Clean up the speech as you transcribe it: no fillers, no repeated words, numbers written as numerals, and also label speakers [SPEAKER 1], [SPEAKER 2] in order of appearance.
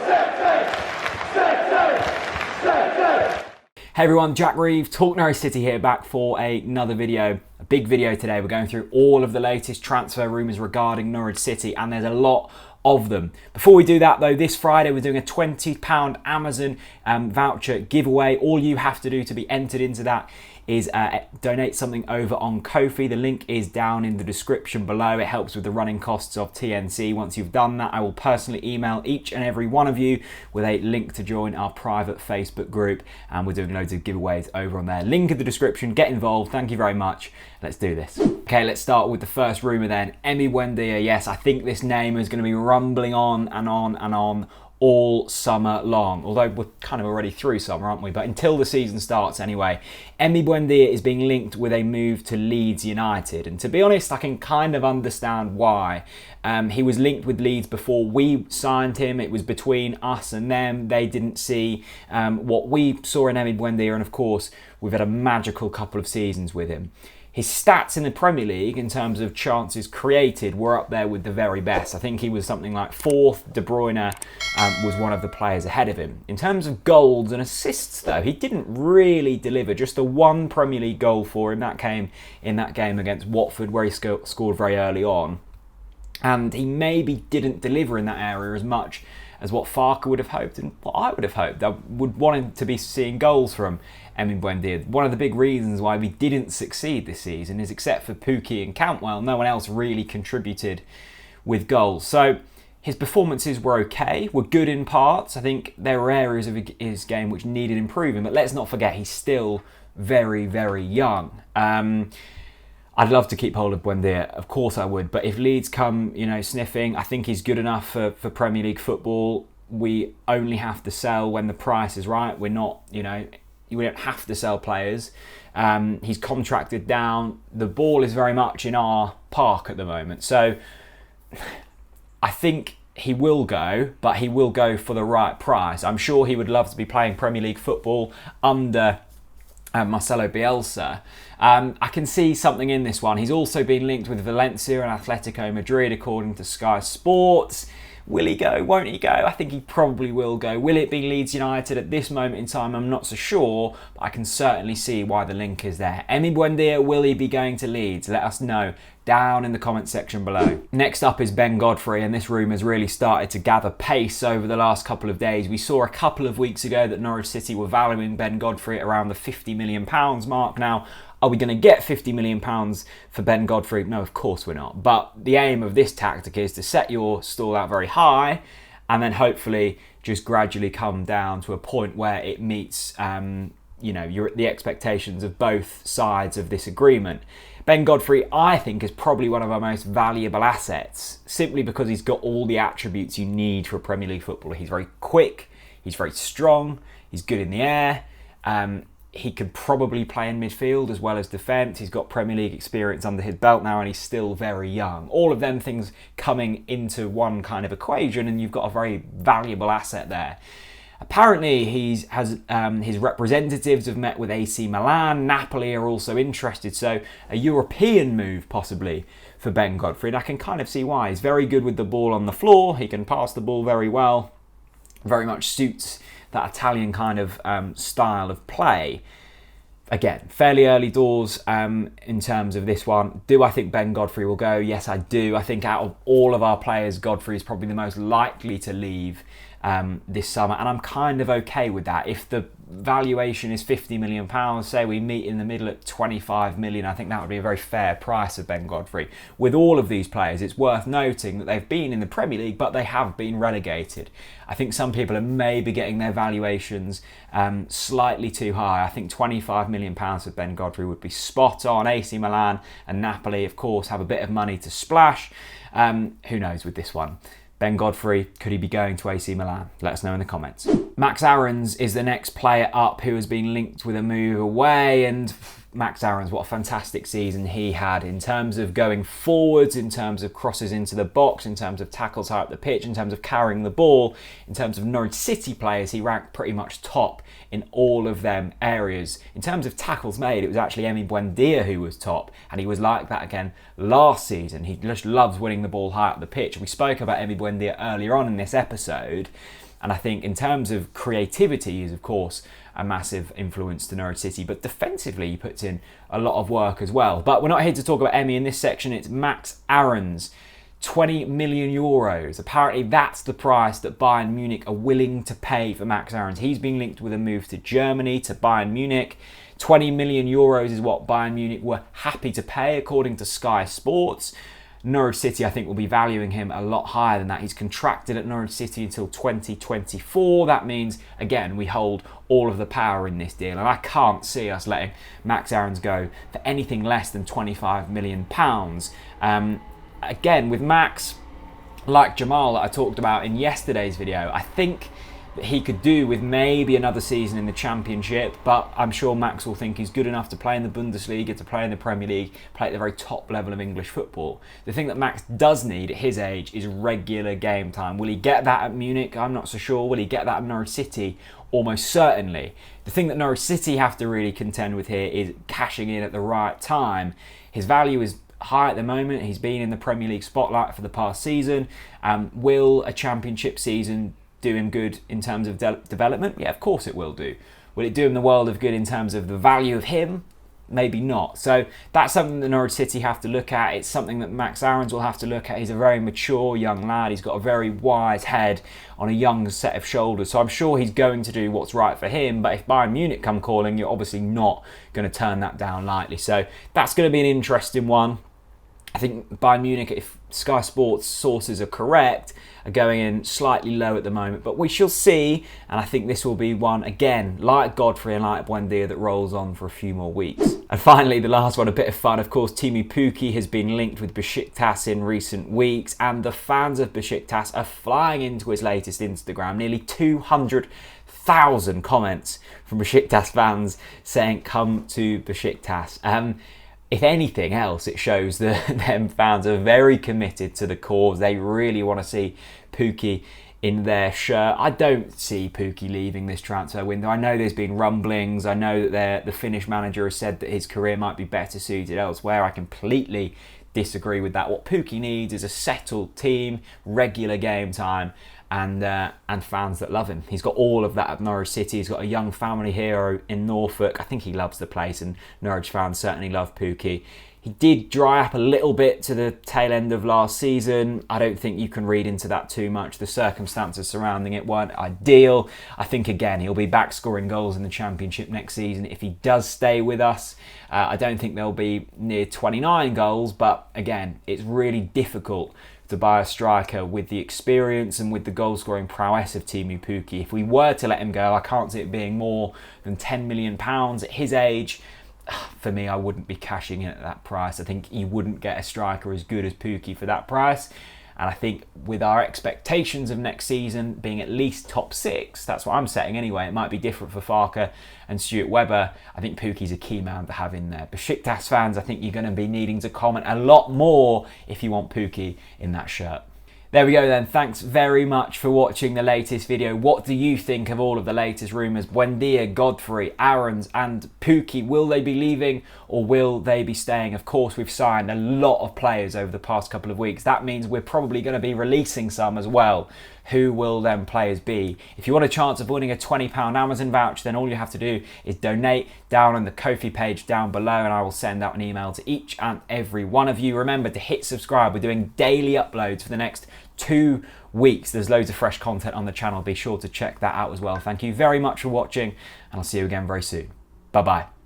[SPEAKER 1] Hey everyone, Jack Reeve, TalkNorwichCity here, back for another video. A big video today. We're going through all of the latest transfer rumours regarding Norwich City, and there's a lot of them. Before we do that though, this Friday we're doing a £20 Amazon voucher giveaway. All you have to do to be entered into that is donate something over on Ko-fi. The link is down in the description below. It helps with the running costs of TNC. Once you've done that, I will personally email each and every one of you with a link to join our private Facebook group, and we're doing loads of giveaways over on there. Link in the description. Get involved. Thank you very much. Let's do this. Okay, let's start with the first rumour then. Emi Buendia. Yes, I think this name is going to be rumbling on and on and on all summer long, although we're kind of already through summer, aren't we? But until the season starts anyway. Emi Buendia is being linked with a move to Leeds United, and to be honest, I can kind of understand why. He was linked with Leeds before we signed him. It was between us and them. They didn't see what we saw in Emi Buendia, and of course we've had a magical couple of seasons with him. His stats in the Premier League in terms of chances created were up there with the very best. I think he was something like fourth. De Bruyne was one of the players ahead of him. In terms of goals and assists though, he didn't really deliver. Just the one Premier League goal for him. That came in that game against Watford where he scored very early on. And he maybe didn't deliver in that area as much as what Farke would have hoped and what I would have hoped. I would want him to be seeing goals from Emi Buendia. One of the big reasons why we didn't succeed this season is, except for Pukki and Cantwell, no one else really contributed with goals. So his performances were okay, were good in parts. I think there were areas of his game which needed improving, but let's not forget he's still very, very young. I'd love to keep hold of Buendia, of course I would, but if Leeds come, sniffing, I think he's good enough for Premier League football. We only have to sell when the price is right. We're not, we don't have to sell players. He's contracted down. The ball is very much in our park at the moment. So I think he will go, but he will go for the right price. I'm sure he would love to be playing Premier League football under Marcelo Bielsa. I can see something in this one. He's also been linked with Valencia and Atletico Madrid according to Sky Sports. Will he go? Won't he go? I think he probably will go. Will it be Leeds United at this moment in time? I'm not so sure, but I can certainly see why the link is there. Emi Buendia, will he be going to Leeds? Let us know down in the comment section below. Next up is Ben Godfrey, and this rumour's really started to gather pace over the last couple of days. We saw a couple of weeks ago that Norwich City were valuing Ben Godfrey at around the £50 million mark. Now, are we going to get £50 million for Ben Godfrey? No, of course we're not. But the aim of this tactic is to set your stall out very high and then hopefully just gradually come down to a point where it meets the expectations of both sides of this agreement. Ben Godfrey, I think, is probably one of our most valuable assets, simply because he's got all the attributes you need for a Premier League footballer. He's very quick, he's very strong, he's good in the air. He could probably play in midfield as well as defence. He's got Premier League experience under his belt now, and he's still very young. All of them things coming into one kind of equation, and you've got a very valuable asset there. Apparently, his representatives have met with AC Milan. Napoli are also interested, so a European move possibly for Ben Godfrey. And I can kind of see why. He's very good with the ball on the floor. He can pass the ball very well. Very much suits that Italian kind of style of play. Again, fairly early doors in terms of this one. Do I think Ben Godfrey will go? Yes, I do. I think out of all of our players, Godfrey is probably the most likely to leave this summer, and I'm kind of okay with that. If the valuation is £50 million, say we meet in the middle at 25 million, I think that would be a very fair price of Ben Godfrey. With all of these players, it's worth noting that they've been in the Premier League, but they have been relegated. I think some people are maybe getting their valuations slightly too high. I think £25 million for Ben Godfrey would be spot on. AC Milan and Napoli, of course, have a bit of money to splash. Who knows with this one? Ben Godfrey, could he be going to AC Milan? Let us know in the comments. Max Aarons is the next player up who has been linked with a move away, and Max Aarons, what a fantastic season he had in terms of going forwards, in terms of crosses into the box, in terms of tackles high up the pitch, in terms of carrying the ball, in terms of Norwich City players, he ranked pretty much top in all of them areas. In terms of tackles made, it was actually Emi Buendia who was top, and he was like that again last season. He just loves winning the ball high up the pitch. We spoke about Emi Buendia earlier on in this episode. And I think in terms of creativity, is of course a massive influence to Norwich City, but defensively he puts in a lot of work as well. But we're not here to talk about Emi in this section. It's Max Aarons, 20 million euros. Apparently that's the price that Bayern Munich are willing to pay for Max Aarons. He's been linked with a move to Germany, to Bayern Munich. 20 million euros is what Bayern Munich were happy to pay, according to Sky Sports. Norwich City, I think, will be valuing him a lot higher than that. He's contracted at Norwich City until 2024. That means, again, we hold all of the power in this deal. And I can't see us letting Max Aarons go for anything less than £25 million. Again, with Max, like Jamal that I talked about in yesterday's video, I think that he could do with maybe another season in the Championship, but I'm sure Max will think he's good enough to play in the Bundesliga, to play in the Premier League, play at the very top level of English football. The thing that Max does need at his age is regular game time. Will he get that at Munich? I'm not so sure. Will he get that at Norwich City? Almost certainly. The thing that Norwich City have to really contend with here is cashing in at the right time. His value is high at the moment. He's been in the Premier League spotlight for the past season. Will a Championship season do him good in terms of development? Yeah, of course it will do. Will it do him the world of good in terms of the value of him? Maybe not. So that's something that Norwich City have to look at. It's something that Max Aarons will have to look at. He's a very mature young lad. He's got a very wise head on a young set of shoulders. So I'm sure he's going to do what's right for him. But if Bayern Munich come calling, you're obviously not going to turn that down lightly. So that's going to be an interesting one. I think Bayern Munich, if Sky Sports sources are correct, are going in slightly low at the moment, but we shall see. And I think this will be one, again, like Godfrey and like Buendia, that rolls on for a few more weeks. And finally, the last one, a bit of fun. Of course, Teemu Pukki has been linked with Besiktas in recent weeks, and the fans of Besiktas are flying into his latest Instagram. Nearly 200,000 comments from Besiktas fans saying, "Come to Besiktas." If anything else, it shows that them fans are very committed to the cause. They really want to see Pukki in their shirt. I don't see Pukki leaving this transfer window. I know there's been rumblings. I know that the Finnish manager has said that his career might be better suited elsewhere. I completely disagree with that. What Pukki needs is a settled team, regular game time, and fans that love him. He's got all of that at Norwich City. He's got a young family hero in Norfolk. I think he loves the place, and Norwich fans certainly love Pukki. He did dry up a little bit to the tail end of last season. I don't think you can read into that too much. The circumstances surrounding it weren't ideal. I think, again, he'll be back scoring goals in the Championship next season if he does stay with us. I don't think there'll be near 29 goals, but again, it's really difficult to buy a striker with the experience and with the goal-scoring prowess of Teemu Pukki. If we were to let him go, I can't see it being more than £10 million at his age. For me, I wouldn't be cashing in at that price. I think you wouldn't get a striker as good as Pukki for that price. And I think with our expectations of next season being at least top 6, that's what I'm setting anyway. It might be different for Farke and Stuart Webber. I think Pukki's a key man to have in there. Besiktas fans, I think you're going to be needing to comment a lot more if you want Pukki in that shirt. There we go then. Thanks very much for watching the latest video. What do you think of all of the latest rumours? Buendia, Godfrey, Aarons and Pukki, will they be leaving or will they be staying? Of course, we've signed a lot of players over the past couple of weeks. That means we're probably going to be releasing some as well. Who will them players be? If you want a chance of winning a £20 Amazon voucher, then all you have to do is donate down on the Ko-fi page down below, and I will send out an email to each and every one of you. Remember to hit subscribe. We're doing daily uploads for the next 2 weeks. There's loads of fresh content on the channel. Be sure to check that out as well. Thank you very much for watching, and I'll see you again very soon. Bye-bye.